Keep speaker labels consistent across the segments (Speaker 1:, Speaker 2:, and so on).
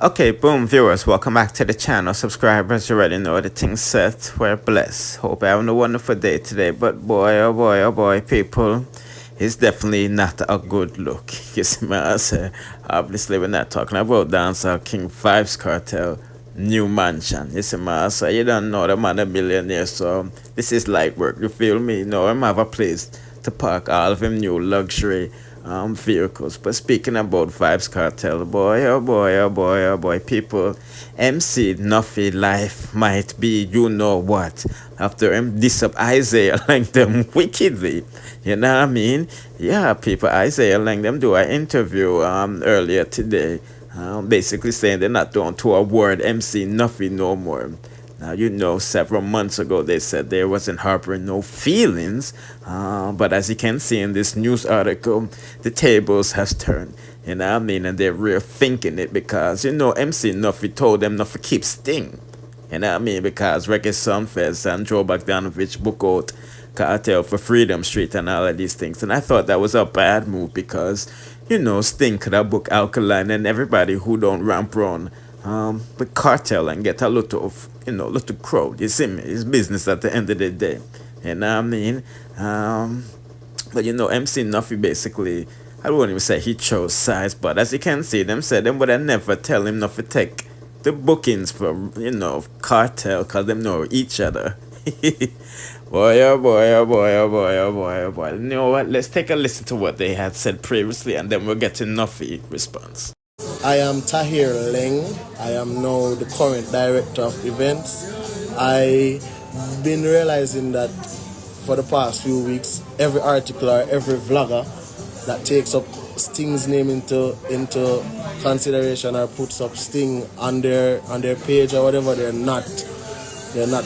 Speaker 1: Okay, boom, viewers, welcome back to the channel. Subscribers, you already know the thing's set. We're blessed. Hope you're having a wonderful day today. But boy, oh boy, oh boy, people, it's definitely not a good look. You see me, I say, obviously we're not talking about dancer King Vybz Kartel new mansion. You see me, I say, you don't know the man a millionaire, so this is light work. You feel me? You know, him have a place to park all of him new luxury vehicles. But speaking about Vybz Kartel, boy, oh boy, oh boy, oh boy, people, MC Nuffy life might be you know what after him diss up Isaiah Laing them wickedly. You know what I mean? Yeah, people, Isaiah Laing them do an interview earlier today, basically saying they're not going to award MC Nuffy no more. Now, you know, several months ago they said there wasn't harboring no feelings, but as you can see in this news article, the tables has turned, you know what I mean, and they're rethinking it because, you know, MC Nuffy told them not to keep Sting, you know what I mean, because Reggae Sunfest and Joe Bogdanovich book out Cartel for Freedom Street and all of these things, and I thought that was a bad move because, you know, Sting could have booked Alkaline and everybody who don't ramp run with Cartel and get a lot of, you know, little crowd. You see me? It's business at the end of the day. You know what I mean? But you know, MC Nuffy basically, I wouldn't even say he chose sides, but as you can see, them said them would have never tell him not to take the bookings for, you know, Cartel, cause them know each other. Boy, oh boy, oh boy, oh boy, oh boy, oh boy. You know what? Let's take a listen to what they had said previously, and then we'll get to Nuffy response.
Speaker 2: I am Tahir Laing. I am now the current director of events. I've been realizing that for the past few weeks, every article or every vlogger that takes up Sting's name into consideration or puts up Sting on their page or whatever, they're not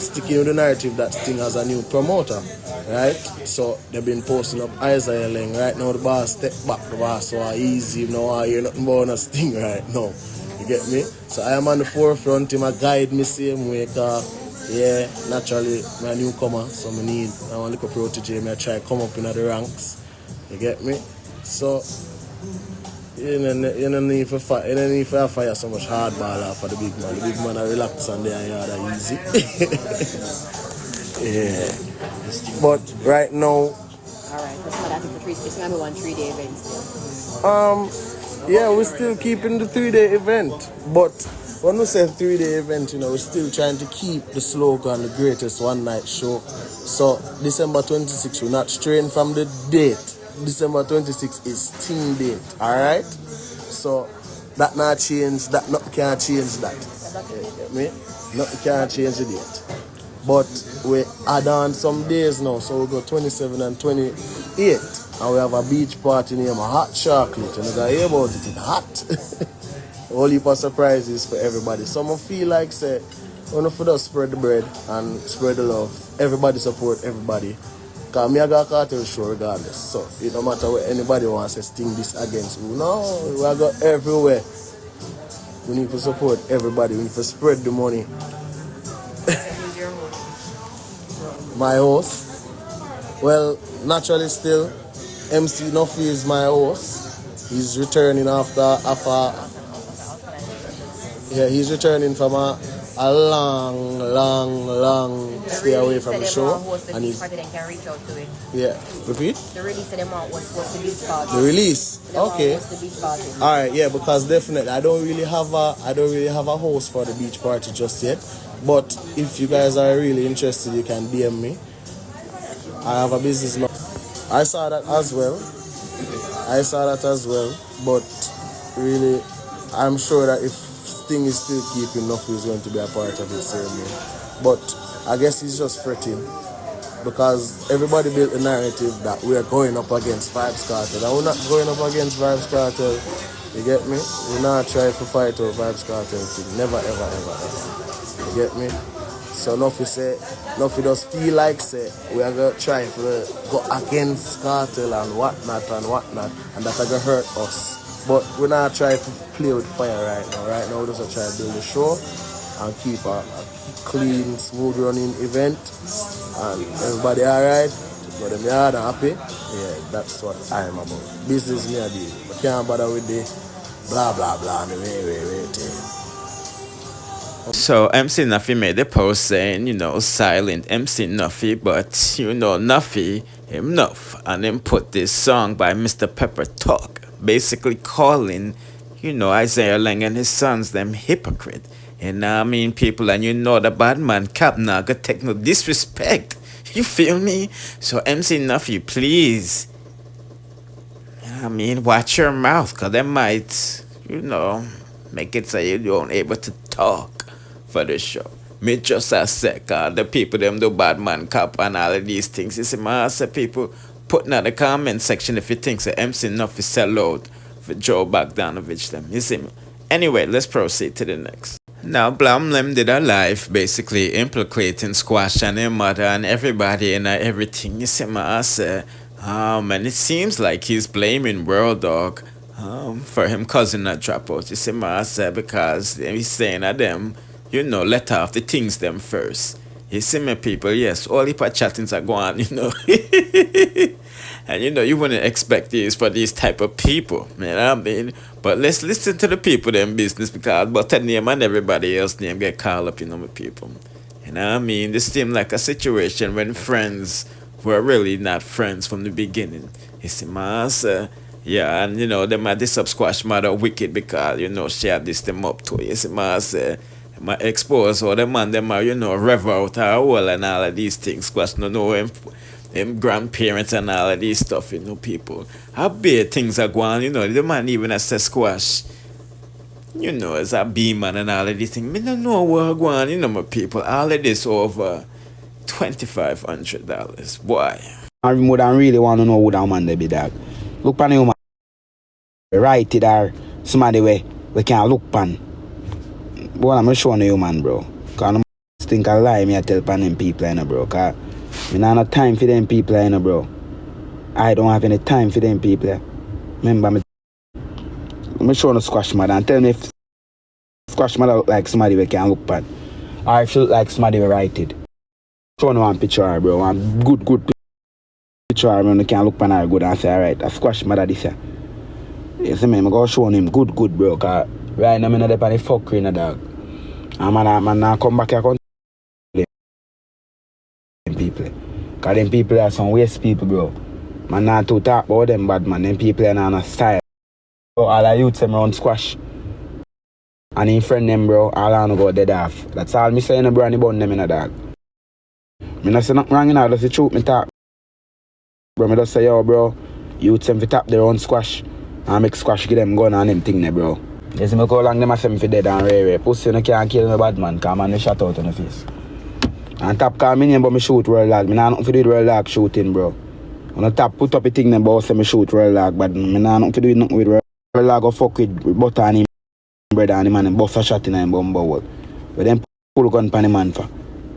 Speaker 2: sticking with the narrative that Sting has a new promoter, right? So they've been posting up Isaiah Laing. Right now the boss step back, the boss so easy, you know, you're nothing but a Sting right now. You get me? So I am on the forefront, him a guide me same way, cause yeah, naturally I'm a newcomer, so I want a little protege, I try to come up in the ranks. You get me? So you don't need to fire so much hardball for the big man. The big man are relax and they are easy. Yeah. But right now.
Speaker 3: Alright, that's what I think for 3 days. Remember 3-day event still.
Speaker 2: Yeah, we're still keeping the 3-day event. But when we say 3-day event, you know, we're still trying to keep the slogan, the greatest one night show. So December 26th, we're not straying from the date. December 26th is Sting date, alright? So that not change, that nothing can change that. You get me? Nothing can change the date. But we add on some days now, so we go 27 and 28. And we have a beach party named Hot Chocolate. And you gotta hear about it, it's hot. All heap of surprises for everybody. Some feel like say, we don't just spread the bread and spread the love. Everybody support everybody. Because I got a cartel show regardless. So it don't matter what anybody wants to sting this against who. No, we go everywhere. We need to support everybody. We need to spread the money. My host? Well, naturally still, MC Nuffy is my host. He's returning he's returning from a long stay away from the show. And he's yeah. Repeat?
Speaker 3: The release of them out was the beach party.
Speaker 2: The release? Okay.
Speaker 3: The beach party.
Speaker 2: Alright, yeah, because definitely I don't really have a host for the beach party just yet. But if you guys are really interested, you can DM me. I have a business now. I saw that as well. But really, I'm sure that if Sting is still keeping Nuffy is going to be a part of the ceremony. But I guess he's just fretting because everybody built a narrative that we are going up against Vybz Kartel. And we're not going up against Vybz Kartel. You get me? We're not trying to fight over Vybz Kartel thing. Never, ever. You get me? So Nuffy does feel like say we are going to try to go against Kartel and whatnot, and that's going to hurt us. But we're not trying to play with fire right now. Right now we're just trying to build a show and keep a clean, smooth running event. And everybody alright, got them yard and happy. Yeah, that's what I'm about. Business me I do. I can't bother with the blah blah blah and the way.
Speaker 1: So MC Nuffy made a post saying, silent MC Nuffy, but Nuffy, him Nuff, and then put this song by Mr. Pepper Talk, basically calling, Isaiah Laing and his sons them hypocrite. And I mean people, and the bad man cap now gonna take no disrespect. You feel me? So MC Nuffy, please, watch your mouth, cause they might, make it so you don't able to talk for the show. Me just a sec, the people them do bad man cop and all of these things. You see, I say people putting in the comment section if you think so MC Nuffy sell out for Joe Bogdanovich them. You see me? Anyway, let's proceed to the next. Now, Blam Dem did a live basically implicating Squash and her mother and everybody and everything. You see me? I say, and it seems like he's blaming World Dawg for him causing a dropout. You see me? I say, because he's saying that them, let off the things them first. You see me, people? Yes, all the chattings are going, And you wouldn't expect this for these type of people, you know what I mean? But let's listen to the people them business, because BUTTA name and everybody else name get called up, my people. You know what I mean? This seemed like a situation when friends were really not friends from the beginning. You see my answer? Yeah, and them had this Squash mother wicked because, she had this them up to. You see my answer? My expose or the man them are, rev out her wall and all of these things. Squash no know him grandparents and all of these stuff, people. How bad things are going, the man even as a Squash, as a B-man and all of these things. Me don't know what going, my people. All of this over $2,500. Why?
Speaker 4: I more than really want to know who that man they be, dog. Look pan you man. Right it or somebody way we can look pan. Boy, I'm showing you, man, bro. Because I think I lie, me I tell pan them people, bro. Because I don't have time for them people, bro. I don't have any time for them people. Remember, I'm showing the Squash mother and tell me if Squash mother look like somebody we can look pan. Or if she look like somebody we write it. Show one picture, bro. One good picture, bro. You can look pan her good and say, alright, a Squash mother this year. You see me, I'm going to show him good, bro. Because right now, I'm not the fuckery, dog. And man, come back here and people. Because them people are some waste people, bro. Man, not to talk about them bad, man. Them people are not a style. So all the youths them around Squash. And in friend them, bro, all I know go dead off. That's all me saying, bro, and the bun them in a dog. Me not say nothing wrong, that's the truth me talk. Bro, me just say, yo, bro, youths them fi tap their own Squash. And make Squash give them gun and them thing there, bro. You see me how long them a say me fi dead and rare. Pussy no can't kill me bad man, cause man we shot out on the face. And top call me name but me shoot World Dawg. Me nah nothing to do with World Dawg shooting, bro. When I top put up a thing them but say me shoot World Dawg, but me nah nothing to do with nothing with World Dawg go fuck with BUTTA and him brother and him and him bust a shot in him bumbo wall. But them pull gun pan the man for.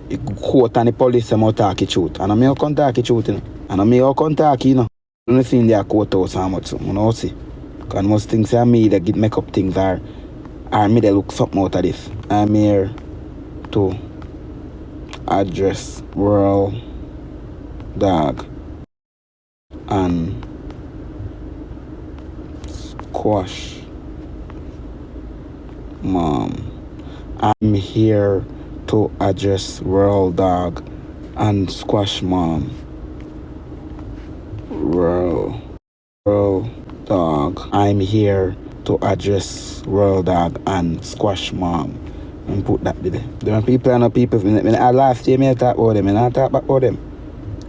Speaker 4: He quote and the police them out talk it shoot. And I me how come talk it shoot, And I me how come talk, You don't see in their court house how much, you know see. Because most things say me that get make up things are me they look something out of this. I'm here to address World Dawg and Squash mom. I'm here to address World Dawg and Squash mom. World Dawg. I'm here to address World Dawg and Squash mom. And put that there. There people and people. Last year I talk about them. I don't talk about them.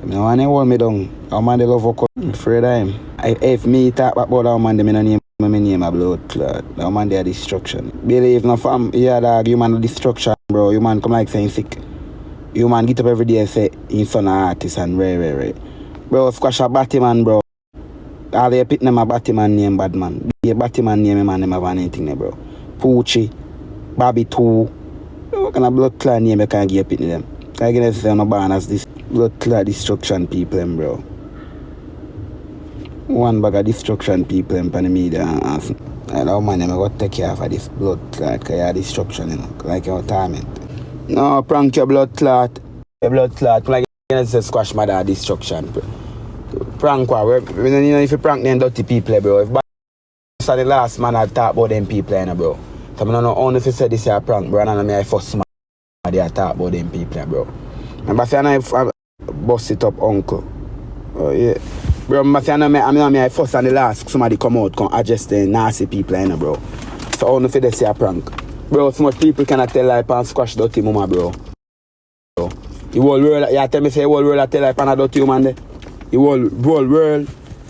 Speaker 4: I don't want to hold me down. How man they love for I'm afraid of him. If me talk about how man they name my name a blood clot. How man they are destruction. Believe no fam, yeah dog, you man destruction, bro. You man come like saying sick. You man get up every day and say in son of artist and right. Bro, Squash a Batty man, bro. All they pick them a Batty man name bad man. The Batty man name man them have anything there, bro. Poochie, Bobby 2. What kind of blood clot name you can give a them? I can say no ban as this blood clot destruction people them, bro. One bag of destruction people them pan the media and I know man, I'm going to take care of this blood clot because you're destruction, like your torment. No, prank your blood clot. Your blood clot, like you say Squash mother destruction. Prank what? If you prank them dirty people, bro. If the last man I talk about them people, bro. So I don't know if you say this is a prank, bro, and I know me I first man. They talk about them people, bro. Remember say I bust it up, uncle. Oh yeah. Bro, remember say I first and the last somebody come out, come adjust the nasty people, you know, bro. So I don't know if they say a prank. Bro, so much people cannot tell like and squash dirty mama, bro. The whole world, you tell me say the whole world I tell like a dirty woman there. The whole world,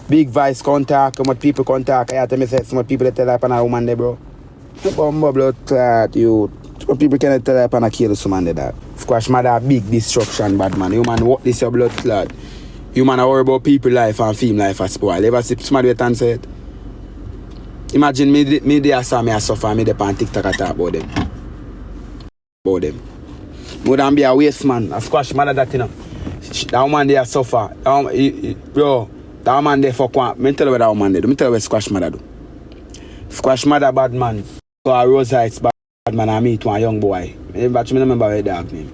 Speaker 4: big voice contact, how much people contact, you tell me say so much people tell like a woman there, bro. Bumbo blood clot, you. Some people cannot tell like a kill someone there, that. Squash mother big destruction, bad man. You man, what this your blood clot? You man worry about people life and film life as spoil. Ever see somebody wait and say it? Imagine me there saw me a suffer, me there on TikTok I talk about them. More than be a waste man. I squash mother that, you know. That woman there suffer. Bro, that woman there fuck one. Me tell you what that woman there do. Me tell you what squash mother do. Squash mother bad man. So a Rose Heights bad man I meet one young boy. Me remember what dog name.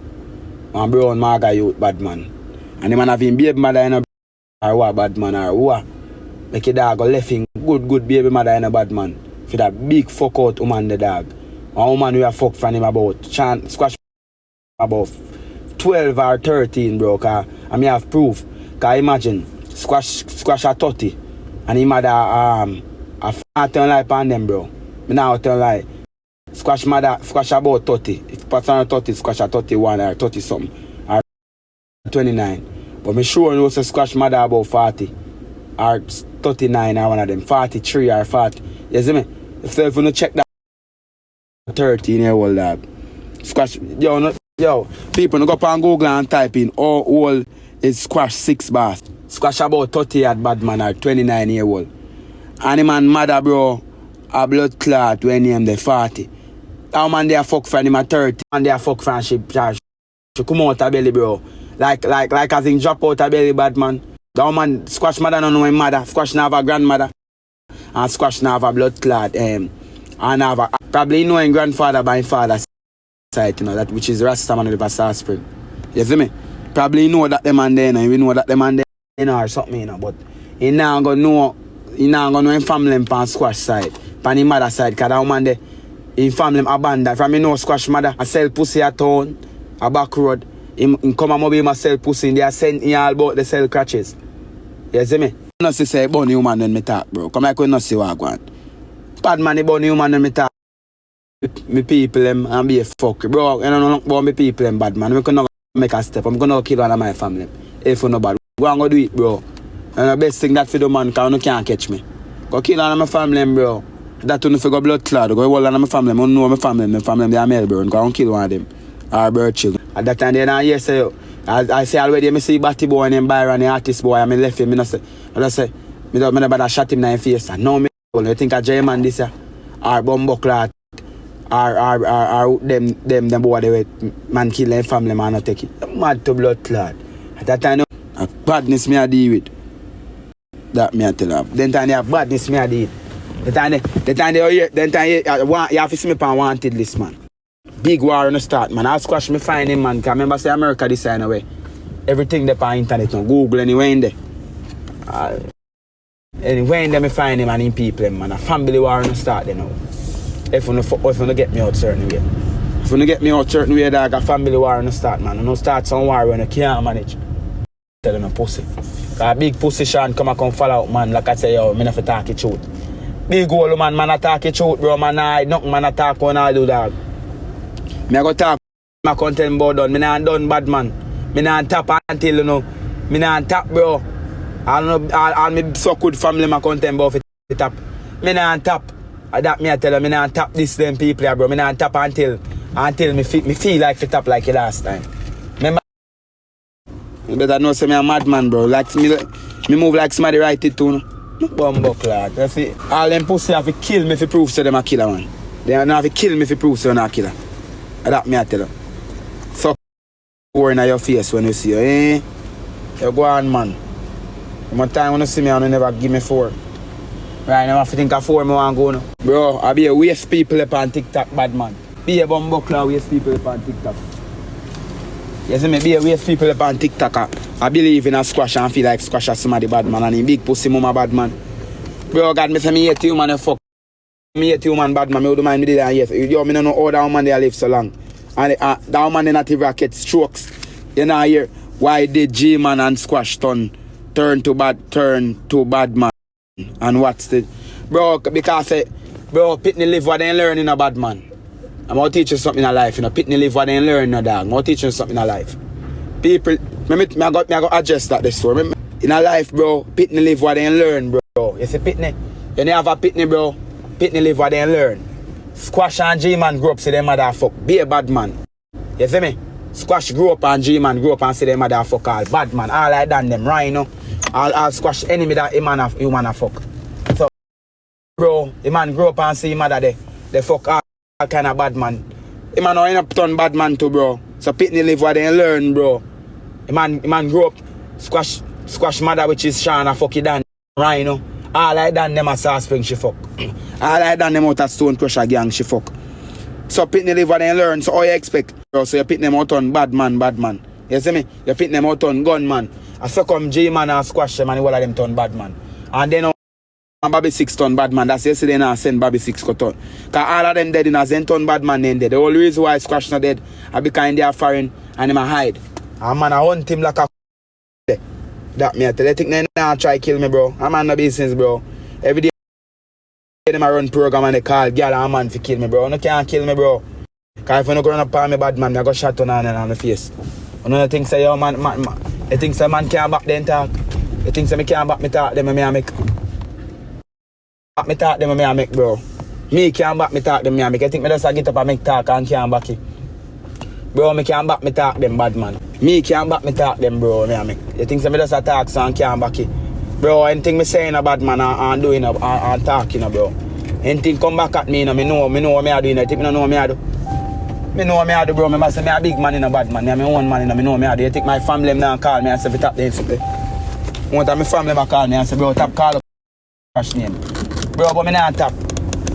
Speaker 4: One brown maga youth bad man. And the man have him baby mother in a or what bad man or what. Make a dog go left him good baby mother in a bad man. For that big fuck out woman the dog. One woman we have fuck from him about squash about 12 or 13, bro. Cause I mean have proof. Cause imagine squash a 30 and him mother a turn life on them, bro. Me now turn life. Squash about 30. If person 30, squash a 31 or 30 something. Or 29. But me sure you also squash mother about 40. Or 39 or one of them. 43 or 40. You see me? If you don't check that 13-year-old dog. Squash yo, people go up on Google and type in all old is squash 6 bars. Squash about 30 at bad man or 29-year-old. And the man mother, bro, a blood clot when he am the 40. That man there fuck for him at 30. And there fuck for she come out of belly, bro. Like as in drop out of belly, bad man. That man squash mother don't know his mother. Squash now have a grandmother. And squash now have a blood clot. And have a, probably know his grandfather by his father's side, you know, that which is Rasta man of the South Spring. You see me? Probably know that the man there, you know. We know that the man there, you know, or something, you know. But he now gonna know his family on squash side. On his mother side, because that man there, his family abandoned. From me know squash mother, I sell pussy at town, a back road. He come and mobile sell pussy, they are sent in all about the sell crutches. You see me? I don't say bunny woman when me talk, bro. Come like we not see what I want. Bad man, the bunny woman when me talk. Me people them and be a fuck, bro. You don't know about me people them bad man. I'm gonna make a step. I'm gonna kill one of my family. If you know bad, go and go do it, bro. And the best thing that for the man, because you can't catch me. Go kill one of my family, bro. That you figure blood clot. Go all of my family. I don't know my family they are Melbourne. Go and kill one of them. Or bird children. At that time, they don't hear say, I say already, I see Batty boy and Byron, the artist boy, and I left him. I say, I don't shot him in the face. No, me, you think a German this year? Or bumbo clot. Or them boy, they man kill their family, man, not take it. I'm mad to blood clot. At that time, badness me I deal with. That me I tell them. Then time they have badness me I deal. The time you have to see me on wanted list, man. Big war on the start, man. I'll squash me find him, man. Because remember, say America this kind of way. Everything there on internet, on Google, anywhere in there. Anywhere in there, me find him and him people, man. A family war on the start, you know. If you don't get me out certain way. If you don't get me out certain way, dog, a family war on the start, man. You don't start some war when you can't manage. Tell them a pussy. A big pussy Sean come follow out, man. Like I say, yo, me not for talk it truth. Big old man attack it truth, bro, man. Nothing man attack when I do, dog. Me go talk my content board done. Me not done bad, man. Me not tap until, you know. Me not tap, bro. All me so good family my content board for tap. Me not tap. That me I tell you, me not tap this them people, bro. Me not tap until me feel like fit tap like the last time. Remember? You better know say me a madman, bro. Like me move like somebody write it too, no? Bumbo clot. You see, all them pussy have to kill me if you prove so them a killer, man. They don't have to kill me if you prove so they're not a killer. That me I tell you. Fuck war in your face when you see you, eh? You go on, man. One time when you see me and you never give me 4. Right now I think of 4 more and go now. Bro, I be a waste people up on TikTok, bad man. Be a bumbo cloud waste people up on TikTok. You see me, be a waste people up on TikTok. I believe in a squash and feel like squash as somebody bad man and in big pussy mama bad man. Bro, God, me say me hate you, man, you fuck. Me hate you, man, bad man. Me would mind me did that, yes. Yo, me don't know how that woman they live so long. And that man not even get strokes. You know here why did G-Man and Squash turn to bad man. And what's the bro, because bro, Pitney live what they learn in a bad man. I'm gonna teach you something in life, you know. Pitney live what they learn in a dog. I'm gonna teach you something in life. People, I got adjust that this story. In a life, bro, Pitney live what they learn, bro. You see Pitney? You never have a Pitney, bro. Pitney live what they learn. Squash and G-Man grew up, see them mother fuck. Be a bad man. You see me? Squash grew up and G-Man grew up and see them mother fuck all. Bad man. All I done them, right, you know? All Squash enemy that a man a fuck. So, bro, the man grew up and see him mother they fuck all kind of bad man. The man ain't up turn bad man too, bro. So Pitney live what they learn, bro. The man grew up, Squash mother which is SHAUNA fuck it done, right, you know? All I done them a South Spring she fuck. All I done them out of Stone Crusher gang she fuck. So Pitney live what they learn, so how you expect, bro? So you Pitney them out on bad man. You see me? You Pitney them out on gunman. I so come G-Man and Squash them and all of them turn bad man. And then Bobby 6 ton bad man. That's yesterday now send Bobby 6 cut on. Cause all of them dead in a Zen ton bad man then dead. The only reason why Squash not dead I be kind of foreign and him a hide. And man I hunt him like a that me I tell you. Think they now try kill me, bro. I'm on no business, bro. Every day them a run program and they call girl and man for kill me, bro. You can't kill me, bro. Cause if you no go run up on me bad man, I go shot on the face. Another thing say yo man. You think some man can't back them talk? You think some me can't back me talk them I make? Back me talk them I make, bro. Me can't back me talk them I make. You think me just get up and make talk and can't back it? Bro, me can't back me talk them bad man. Me can't back me talk them, bro, I make. You think some me just talk so and can't back it? Bro, anything me saying a bad man and doing and talking, bro. Anything come back at me, you know, me know what me are doing. You think me don't know what me are do? Me know what me do, bro. Me must say me a big man in a bad man. Me one man in a me know what me do. You think my family now call me and say, tap them something. One time my family call me and say, bro, tap call up Squash name. Bro, but me not tap.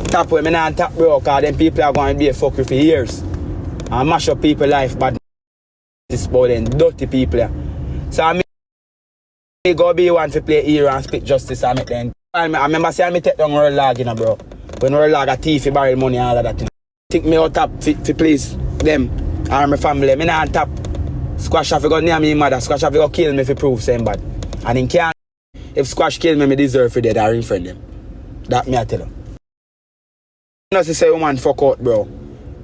Speaker 4: Tap where me not tap, bro, cause them people are going to be a fucker for years. And mash up people life, bad this about them dirty people. Yeah. So I me go be one to play hero and speak justice and make them. I remember saying me take down World Lag, you know, bro. When World Lag a thief, he borrow money and all of that, you know. Think me out tap to please them and my family. Me not tap. Squash have to go near me mother. Squash have to go kill me if he prove same bad. And in can't. If Squash kill me, me deserve for dead or in friend them. That me I tell him. You know say woman fuck out, bro.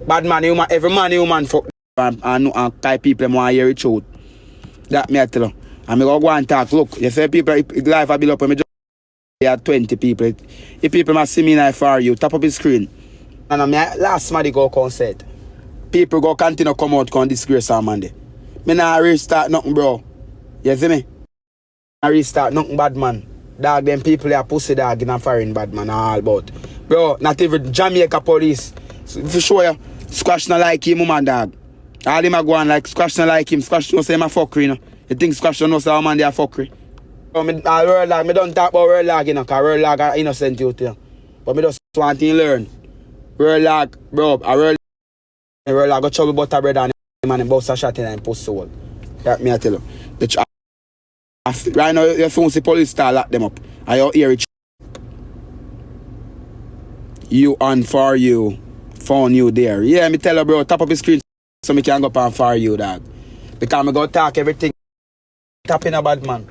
Speaker 4: Bad man, every man human fuck and type people them want hear it out. That me I tell him. And me go and talk. Look, you say people life I build up when me just there are 20 people. If people must see me now for you, tap up his screen. And last Monday go concert. People go continue come out con disgrace on Monday. Me nah restart nothing, bro. You see me? I restart nothing bad man. Dog them people are pussy dog in a foreign bad man all about. Bro, not even Jamaica police. For sure you, Squash not like him, man dog. All them a go on like Squash not like him. Squash don't say him a fuckery, you know. You think Squash don't know say how man they a fuckery? Bro, me don't talk about World Lag, you know, cause World Lag are innocent youth, you know. But me just want to learn. World Lag, bro, a World Lag got trouble butter bread and him and him boss a shot in and post soul. That me I tell you. Right now your phone see police start lock them up. And you hear it. You on for you. Found you there. Yeah, me tell you, bro, tap up the screen so me can go up and for you, dog. Because me go talk everything. Tapping a bad man.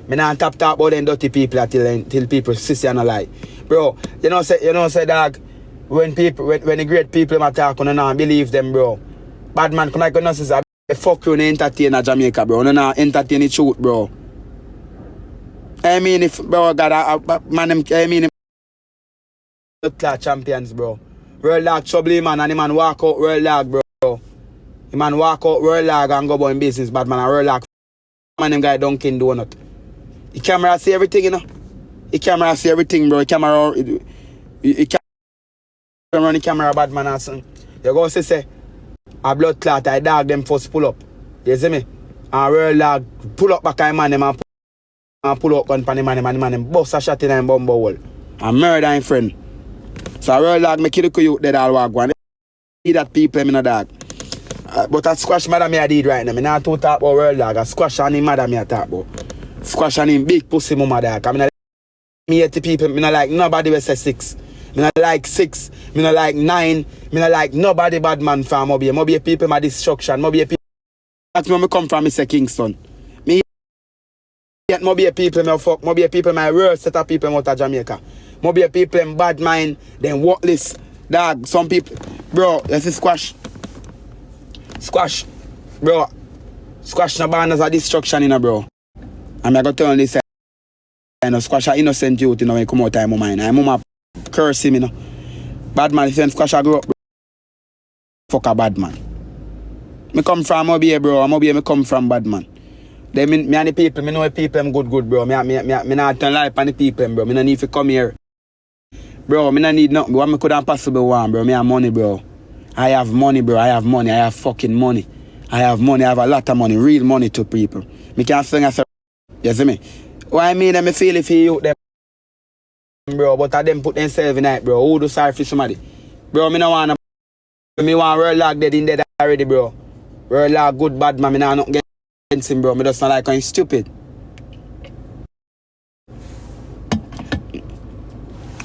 Speaker 4: Me not talk about them dirty people till people see and a lie. Bro, you know say dog. When the great people attack, you don't believe them, bro. Bad man, come like you know, say, fuck you, entertain a Jamaica, bro. You don't entertain the truth, bro. I mean, if, bro, God, man, I mean, the champions, bro. World Lag trouble, man, and the man walk out World Lag, bro. The man walk out World Lag and go about in business, bad man, and World Lag, man, them guy Dunkin' Donut. The camera see everything, you know. The camera see everything, bro. The camera, run the camera bad man and son. You go say a blood clot, I dog them first pull up. You see me? And World Lag pull up back a man them and pull up gun pan the man them bust a shot in a bumbo hole. And murder him friend. So World Lag make it you dead all walk one. See that people in a dog. But that Squash mother me I did right now. Me not to talk about World Lag. A Squash and him mother me I talk about. Squash and him big pussy mama dog. I mean me hate the people, me not like nobody will say 6. Me not like 6. Me not like 9. Me not like nobody bad man from Mobile. Mobile people my destruction. Mobile people. That's where me come from, Mr. Kingston. Me yet Mobile people me fuck. Mobile people my worst set of people out of Jamaica. Mobile people in bad mind, then worthless. Dog, some people. Bro, this is squash. Squash. Bro. Squash no banners of destruction, you know, bro. I'm going to tell you this. Squash are innocent youth, you know, when you come out of my mind. I'm mama curse him, you know. Bad man, if Squash I grow up, bro. Fuck a bad man. Me come from Mobile, bro. Mobile, me come from bad man. Then me and the people, me know the people I'm good, bro. Me not turn life on the people, bro. Me no need to come here. Bro, me no need nothing. What me could have possible want, bro. Me have money, bro. I have money, bro. I have money. I have fucking money. I have money. I have a lot of money. Real money to people. Me can't sing as a... You see me? What I mean, I feel if you them, bro. But I them put themselves in it, bro. Who do sorry for somebody? Bro, me no want to... Me want World Log dead in dead already, bro. World Log good, bad man. Me not nothing against him, bro. Me just not like how he's stupid.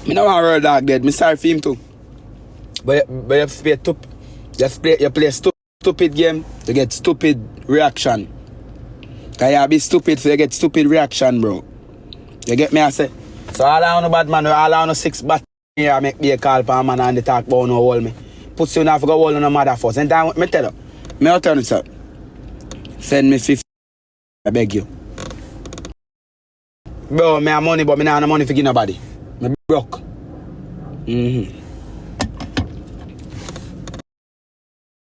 Speaker 4: Me no want World Dog dead. Me sorry for him too. But you play stupid game, you get stupid reaction. Cause you be stupid, so you get stupid reaction, bro. You get me, I say? So all I want bad man, all I want 6 bat here, I make me a call for a man and they talk about no hold me. Put you now for go hold on a mother first. And then me tell you, me I'll turn it up. Send me 50. I beg you. Bro, me have money, but me not have no money for give nobody. Me broke.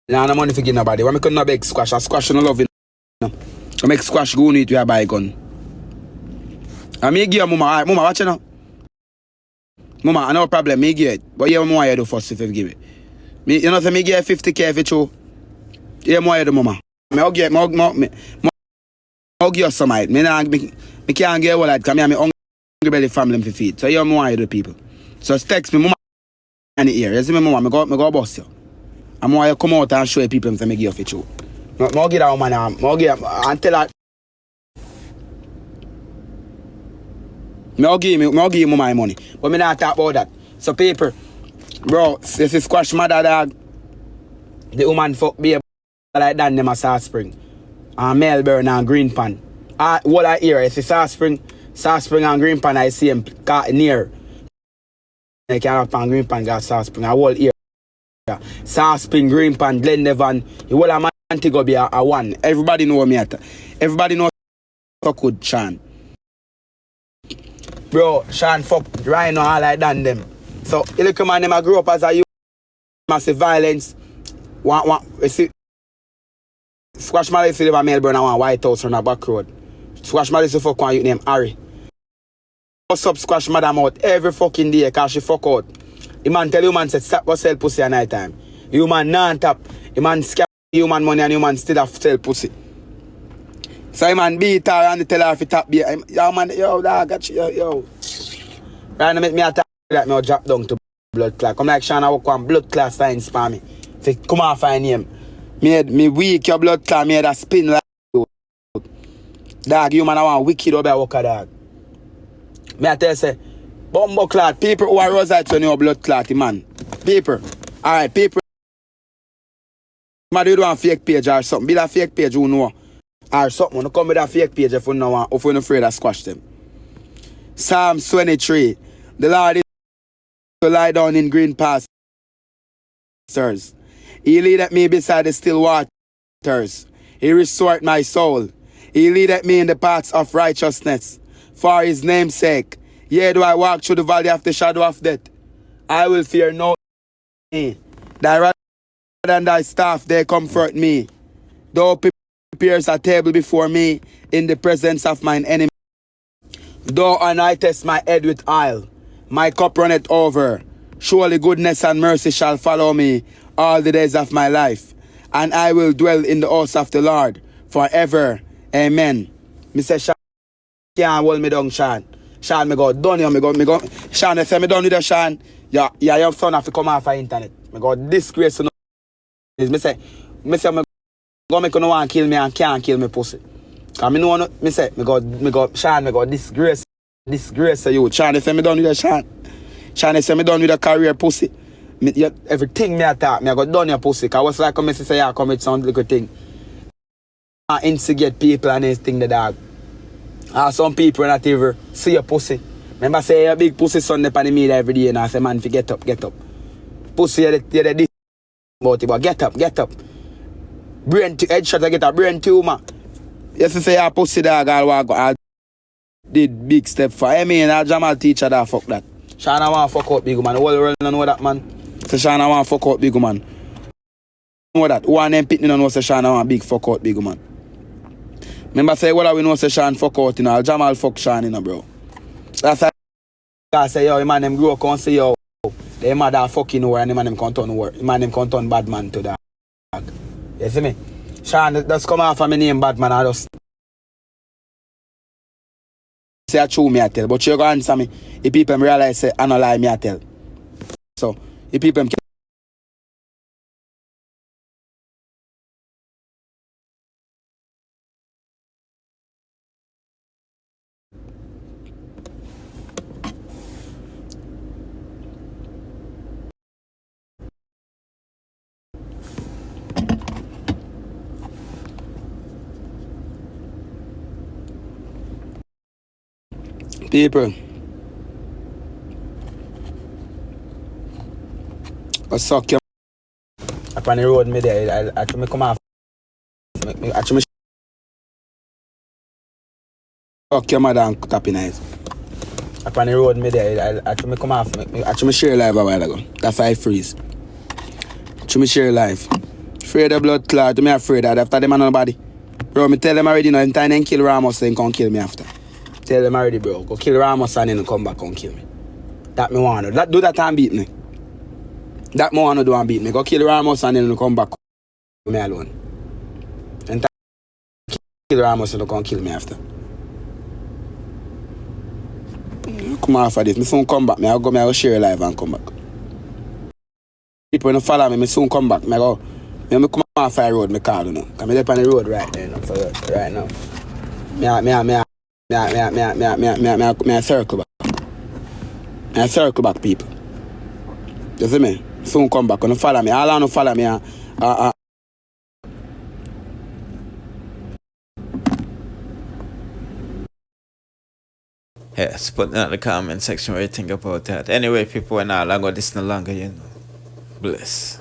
Speaker 4: Nah, no money for give nobody. Why me couldn't beg Squash? Squash no love it. No. I make Squash go need to buy a gun. I me give mama, right, mama, watch you now. Mama, I no problem, me give it. But yeah, more you do first if you give it. Me, you know, say me give 50K if you true. Yeah, more you do, mama. Me give you some height. Me can't get all that because me have my hungry belly family to feed. So you more you do, people. So text me, mama, in the ear. You see me, mama, me go bust you. I'm why you come out and show people to make you fit you. I'll get that woman and tell her. I'll give you my money. But me not talk about that. So people, bro, this is Squash mother dog. The woman fuck baby like that them a South Spring. And Melbourne and Green Pan. What I hear is South Spring and Green Pan I see him near. I can't have Green Pan got South Spring. I whole here. South Spring, Green Pan, Glendevan, you will have man to go be a one. Everybody know me at. Everybody know fuck with Sean. Bro, Sean fuck Rhino all like that them. So you look man them I grew up as a youth, massive violence. You see Squash Malice live in Melbourne and one White House on a back road. Squash Malice fuck one youth named Harry. What's up Squash madam out every fucking day cause she fuck out. The man tell you man said stop go sell pussy at night time. You man non tap. The man scam human money and you man still have sell pussy. So the man beat her and tell her if you tap beer. Yo man, yo dog, got you, yo. Right now make me attack like me drop down to blood clot. Come like Shauna walk on blood clot signs for me. Say come on find him. Me weak your blood clot, me had a spin like dog, you man I want wicked over walk a dog. Me I tell you say bumbo clot, people who are rosites on your blood clot, man. People. Alright, people. Man, you do a fake page or something. Build a fake page, you know. Or something. You come with a fake page if you know or if you're afraid of squash them. Psalms 23. The Lord is to lie down in green pastures. He leadeth me beside the still waters. He restored my soul. He leadeth me in the paths of righteousness. For his name's sake. Yea, do I walk through the valley of the shadow of death, I will fear no evil. Thy rod and thy staff, they comfort me. Thou preparest a table before me in the presence of mine enemy. Thou anointest my head with oil. My cup runneth over. Surely goodness and mercy shall follow me all the days of my life. And I will dwell in the house of the Lord forever. Amen. Mr. Sean can't hold me down, Sean. Sean, me go DONIA, me go. Sean, they say me done with the Sean. Yeah, your son have to come off the internet. Me go disgrace to no. Me say me go make no one kill me and can't kill me pussy. Cause me know no, me go Sean, me go disgrace to you. Sean, they say me done with the Sean. Shani say me done with a career pussy. Everything me attack, me I got done your pussy. Cause what's like come say yeah, come with some little thing. I instigate people and anything the dog. Some people not even see your pussy. Remember say a big pussy son up on the media every day and I say man fi get up. Pussy you're the about it, but get up. Brain headshot I get a brain tumor. Yes, say a pussy dog I did big step for. I mean a Jamal teacher that fuck that. Shauna want fuck out big man. The whole world know that man. So Shauna want fuck out big man. Know that. Who and them pitney know say Shauna want big fuck out big man. Remember say what we know say Sean fuck out you know. Jamal fuck Sean you know bro. That's why I say yo, man them grow up and say yo. They mother fucking war and the man them can't turn war. The man them can't turn bad man to that. You see me? Sean just come off of my name bad man I just say I true me I tell. But you go answer me. If people realize say I no lie me I tell. So if people people I suck you up on the road me there I me come off I me suck your mother and tap in eyes up on the road me there I me come off I me share live a while ago that's why I freeze I me share live afraid of blood clot me afraid that after them and nobody bro me tell them already no anytime they kill Ramos they come kill me after. Tell them already, bro. Go kill Ramos and then come back and kill me. That me want to do that and beat me. That me want to do and beat me. Go kill Ramos and then come back me alone. And kill Ramos and come kill me after. Come off of this. Me soon come back. I go share live and come back. People don't follow me. Me soon come back. Me come off the road. Me call you know. Cause me up on the road right there. You know, for right now. Me circle back. I circle back people. You see me? Soon come back. Don't follow me. All I don't follow me.
Speaker 1: Yes, put in the comment section what you think about that. Anyway, people, we're not longer this no longer, you know. Bless.